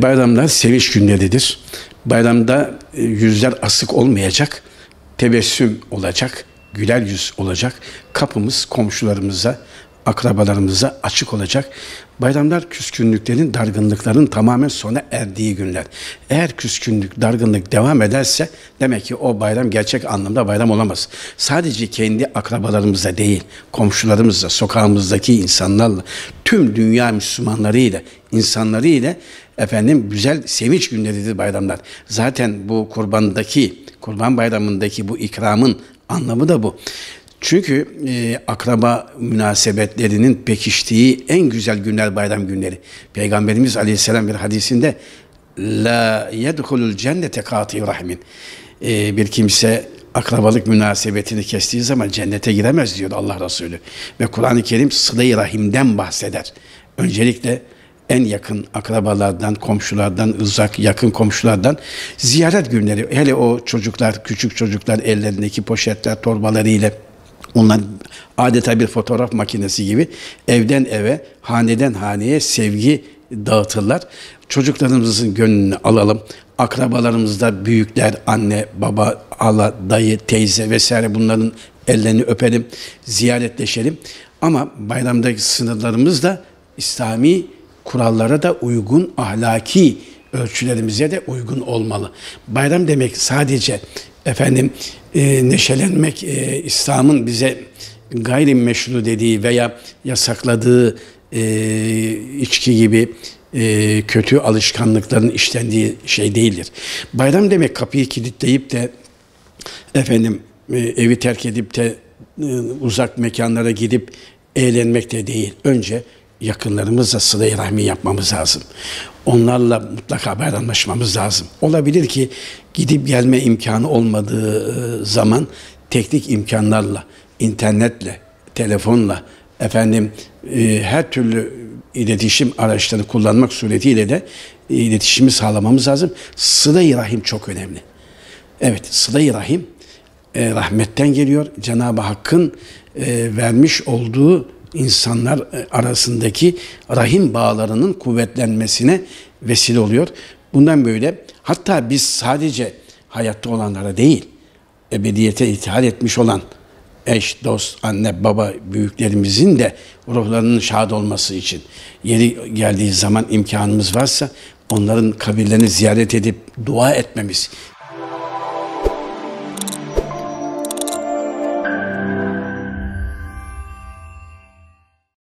Bayramlar sevinç günleridir. Bayramda yüzler asık olmayacak, tebessüm olacak, güler yüz olacak. Kapımız komşularımıza, akrabalarımıza açık olacak. Bayramlar küskünlüklerin, dargınlıkların tamamen sona erdiği günler. Eğer küskünlük, dargınlık devam ederse demek ki o bayram gerçek anlamda bayram olamaz. Sadece kendi akrabalarımızla değil, komşularımızla, sokağımızdaki insanlarla, tüm dünya Müslümanlarıyla, insanlarıyla güzel sevinç günleridir bayramlar. Zaten bu Kurban Bayramı'ndaki bu ikramın anlamı da bu. Çünkü akraba münasebetlerinin pekiştiği en güzel günler bayram günleri. Peygamberimiz Aleyhisselam bir hadisinde la yedhulul cennete kâti rahmin. Bir kimse akrabalık münasebetini kestiği zaman cennete giremez diyor Allah Resulü. Ve Kur'an-ı Kerim sıla-i rahimden bahseder. Öncelikle en yakın akrabalardan, komşulardan, uzak, yakın komşulardan ziyaret günleri. Hele o çocuklar, küçük çocuklar ellerindeki poşetler, torbalarıyla onlar adeta bir fotoğraf makinesi gibi evden eve, haneden haneye sevgi dağıtırlar. Çocuklarımızın gönlünü alalım. Akrabalarımızda büyükler, anne, baba, hala, dayı, teyze vesaire bunların ellerini öpelim, ziyaretleşelim. Ama bayramdaki sınırlarımız da İslami kurallara da uygun, ahlaki ölçülerimize de uygun olmalı. Bayram demek sadece neşelenmek, İslam'ın bize gayrimeşru dediği veya yasakladığı içki gibi kötü alışkanlıkların işlendiği şey değildir. Bayram demek kapıyı kilitleyip de evi terk edip de uzak mekanlara gidip eğlenmek de değil. Önce yakınlarımızla sıla-i rahmi yapmamız lazım. Onlarla mutlaka bayramlaşmamız lazım. Olabilir ki gidip gelme imkanı olmadığı zaman teknik imkanlarla, internetle, telefonla, her türlü iletişim araçlarını kullanmak suretiyle de iletişimi sağlamamız lazım. Sıla-i rahim çok önemli. Evet, sıla-i rahim rahmetten geliyor. Cenab-ı Hakk'ın vermiş olduğu insanlar arasındaki rahim bağlarının kuvvetlenmesine vesile oluyor. Bundan böyle hatta biz sadece hayatta olanlara değil, ebediyete ithal etmiş olan eş, dost, anne, baba büyüklerimizin de ruhlarının şad olması için yeri geldiği zaman imkanımız varsa onların kabirlerini ziyaret edip dua etmemiz